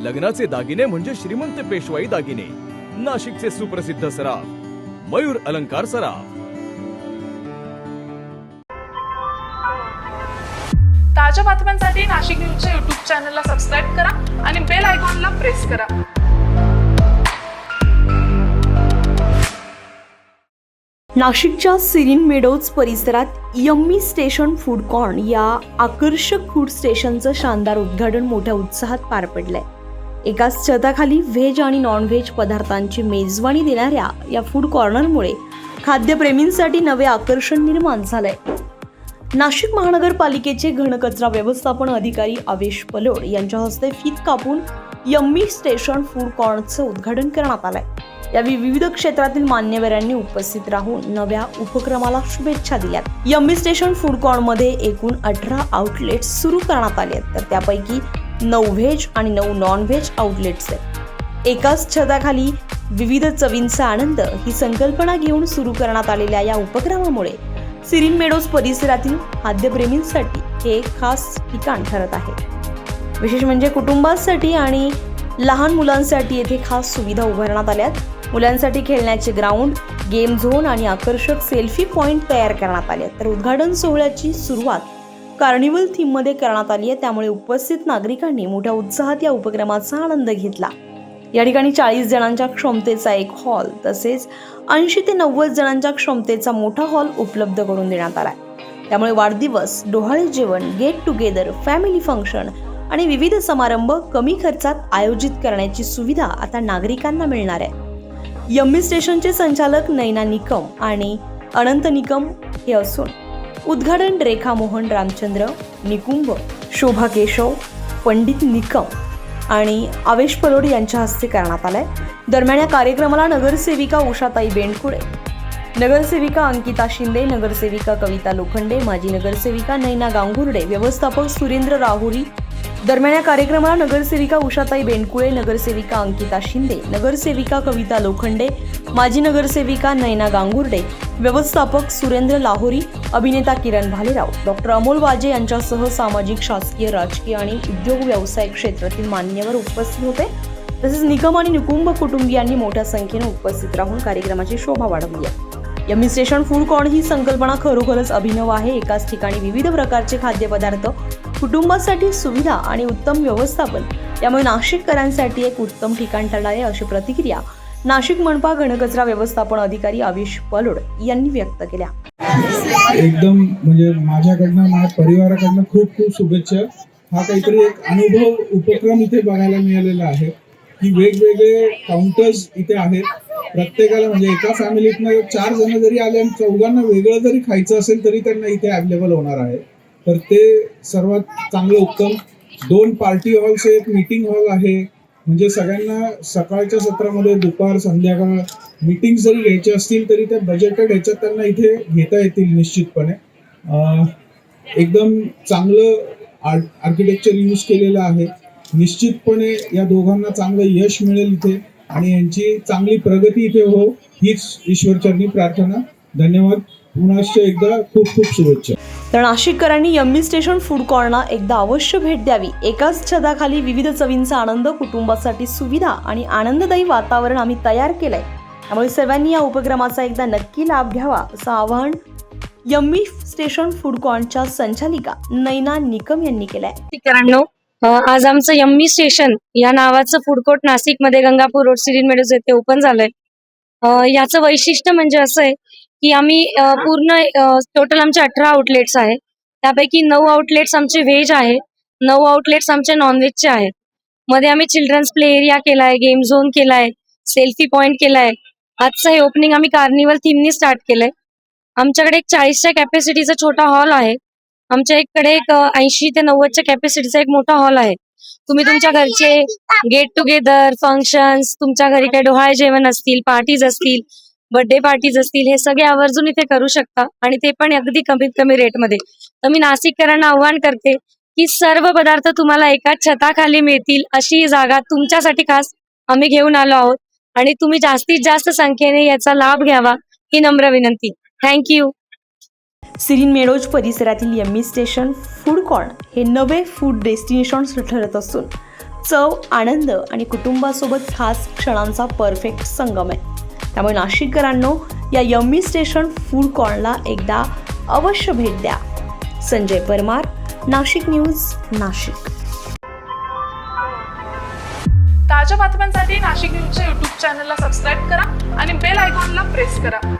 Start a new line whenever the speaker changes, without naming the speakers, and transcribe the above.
लग्नाचे दागिने म्हणजे श्रीमंत पेशवाई दागिने. नाशिकचे सुप्रसिद्ध सराफ मयूर अलंकार सराफ.
ताज्या बातम्यांसाठी नाशिक न्यूजच्या YouTube चॅनलला सबस्क्राईब करा आणि बेल आयकॉनला प्रेस करा.
नाशिकच्या सिरीन मेडोज परिसरात यम्मी स्टेशन फूड कॉर्न या आकर्षक फूड स्टेशनचं शानदार उद्घाटन मोठ्या उत्साहात पार पडलंय. एकाच छताखाली व्हेज आणि नॉन व्हेज पदार्थांची मेजवानी देणाऱ्या या फूड कॉर्नरमुळे खाद्यप्रेमींसाठी नवे आकर्षण निर्माण झालंय. नाशिक महानगरपालिकेचे घनकचरा व्यवस्थापन अधिकारी आवेश पलोड यांच्या हस्ते फीत कापून यम्मी स्टेशन फूड कॉर्नरचं उद्घाटन करण्यात आलंय. यावेळी विविध क्षेत्रातील मान्यवरांनी उपस्थित राहून नव्या उपक्रमाला शुभेच्छा दिल्यात. यम्मी स्टेशन फूड कॉर्नरमध्ये एकूण 18 आउटलेट्स सुरू करण्यात आले आहेत, तर त्यापैकी 9 व्हेज आणि 9 नॉन व्हेज आउटलेट्स आहेत. एकाच छताखाली विविध चवींचा आनंद ही संकल्पना घेऊन सुरू करण्यात आलेल्या या उपक्रमामुळे सिरीन मेडोज परिसरातील खाद्यप्रेमींसाठी हे एक खास ठिकाण ठरत आहे. विशेष म्हणजे कुटुंबासाठी आणि लहान मुलांसाठी येथे खास सुविधा उभारण्यात आल्यात. मुलांसाठी खेळण्याचे ग्राउंड, गेम झोन आणि आकर्षक सेल्फी पॉइंट तयार करण्यात आले. तर उद्घाटन सोहळ्याची सुरुवात कार्निवल थीममध्ये करण्यात आली आहे, त्यामुळे उपस्थित नागरिकांनी मोठ्या उत्साहात या उपक्रमाचा आनंद घेतला. या ठिकाणी 40 जणांच्या क्षमतेचा एक हॉल तसेच 80 ते 90 जणांच्या क्षमतेचा मोठा हॉल उपलब्ध करून देण्यात आला. त्यामुळे वाढदिवस, डोहाळे जेवण, गेट टुगेदर, फॅमिली फंक्शन आणि विविध समारंभ कमी खर्चात आयोजित करण्याची सुविधा आता नागरिकांना मिळणार आहे. यम्मी स्टेशनचे संचालक नैना निकम आणि अनंत निकम हे असून उद्घाटन रेखा मोहन रामचंद्र निकुंभ, शोभा केशव, पंडित निकम आणि आवेश पलोड यांच्या हस्ते करण्यात आलंय. दरम्यान या कार्यक्रमाला नगरसेविका उषाताई बेंडकुळे, नगरसेविका अंकिता शिंदे, नगरसेविका कविता लोखंडे, माजी नगरसेविका नैना गांगुर्डे, व्यवस्थापक सुरेंद्र राहुरी. दरम्यान या कार्यक्रमाला नगरसेविका उषाताई बेंडकुळे, नगरसेविका अंकिता शिंदे, नगरसेविका कविता लोखंडे, माजी नगरसेविका नैना गांगुर्डे, व्यवस्थापक सुरेंद्र लाहोरी, अभिनेता किरण भालेराव, डॉक्टर अमोल वाजे यांच्यासह सामाजिक, शासकीय, राजकीय आणि उद्योग व्यवसाय क्षेत्रातील मान्यवर उपस्थित होते. तसेच निकम आणि निकुंभ कुटुंबियांनी मोठ्या संख्येने उपस्थित राहून कार्यक्रमाची शोभा वाढवली आहे. यम्मी स्टेशन फूड कॉर्न ही संकल्पना खरोखरच अभिनव आहे. एकाच ठिकाणी विविध प्रकारचे खाद्यपदार्थ, कुटुंबासाठी सुविधा आणि उत्तम व्यवस्थापन यामुळे नाशिककरांसाठी एक उत्तम ठिकाण ठरणार आहे, अशी प्रतिक्रिया नाशिक मनपा घनकचरा व्यवस्थापन अधिकारी आवेश पलोड यांनी व्यक्त केल्या.
एकदम म्हणजे माझ्याकडनं, माझ्या परिवाराकडनं खूप खूप शुभेच्छा. हा काहीतरी एक अनुभव उपक्रम इथे बघायला मिळालेला आहे की वेगवेगळे काउंटर्स इथे आहेत. प्रत्येकाला म्हणजे एका फॅमिलीतनं 4 जण जरी आले आणि 4घांना वेगळं जरी खायचं असेल तरी त्यांना इथे अवेलेबल होणार आहे. तर ते सर्वात चांगलं उत्तम. 2 पार्टी हॉल्स, एक मीटिंग हॉल आहे. म्हणजे सगळ्यांना सकाळच्या सत्रामध्ये दुपार, संध्याकाळ मीटिंग जरी घ्यायचे असतील तरी त्या बजेटेड ह्याच्यात त्यांना इथे घेता येतील निश्चितपणे. एकदम चांगलं आर्किटेक्चर यूज केलेलं आहे. निश्चितपणे या दोघांना चांगलं यश मिळेल इथे आणि यांची चांगली प्रगती इथे हो, हीच ईश्वरचरणी प्रार्थना. धन्यवाद. पुन्हा एकदा खूप खूप शुभेच्छा.
तर नाशिककरांनी यम्मी स्टेशन फूड कॉर्नरला एकदा अवश्य भेट द्यावी. एकाच छताखाली विविध चवींचा आनंद, कुटुंबासाठी सुविधा आणि आनंददायी वातावरण आम्ही तयार केलंय. त्यामुळे सर्वांनी या उपक्रमाचा एकदा नक्की लाभ घ्यावा, असं आवाहन यम्मी स्टेशन फूड कॉर्नरच्या संचालिका नैना निकम यांनी केलंय.
आज आमचं यम्मी स्टेशन या नावाचं फूड कोर्ट नाशिकमध्ये गंगापूर रोड सिरीन मेडोज येथे ओपन झालंय. याचं वैशिष्ट्य म्हणजे असं आहे की आम्ही पूर्ण टोटल आमचे 18 आउटलेट्स आहेत. त्यापैकी 9 आउटलेट्स आमचे व्हेज आहेत, 9 आउटलेट्स आमचे नॉनव्हेजचे आहेत. मध्ये आम्ही चिल्ड्रन्स प्ले एरिया केलाय, गेम झोन केलाय, सेल्फी पॉइंट केलाय. आजचं हे ओपनिंग आम्ही कार्निवल थीमनी स्टार्ट केलंय. आमच्याकडे एक 40च्या कॅपॅसिटीचा छोटा हॉल आहे. आमच्या इकडे एक 80 ते 90च्या कॅपॅसिटीचा एक मोठा हॉल आहे. तुम्ही तुमच्या घरचे गेट टुगेदर, फंक्शन्स, तुमच्या घरी काही डोहाळे जेवण असतील, पार्टीज असतील, बर्थडे पार्टीज असतील, हे सगळे आवर्जून इथे करू शकता आणि ते पण अगदी कमीत कमी रेटमध्ये. तर मी नाशिककरांना आव्हान करते की सर्व पदार्थ तुम्हाला एकाच छताखाली मिळतील अशी जागा तुमच्यासाठी खास आम्ही घेऊन आलो आहोत आणि तुम्ही जास्तीत जास्त संख्येने याचा लाभ घ्यावा ही नम्र विनंती. थँक्यू.
सिरीन मेडोज परिसरातील यम्मी स्टेशन फूड कॉर्न हे नवे फूड डेस्टिनेशन ठरत असून चव, आनंद आणि कुटुंबासोबत खास क्षणांचा परफेक्ट संगम आहे. त्यामुळे नाशिककरांनो, या यम्मी स्टेशन फूड कॉर्नरला एकदा अवश्य भेट द्या. संजय परमार, नाशिक न्यूज, नाशिक.
ताज्या बातम्यांसाठी नाशिक न्यूजच्या यूट्यूब चॅनलला सबस्क्राईब करा आणि बेल आयकॉनला प्रेस करा.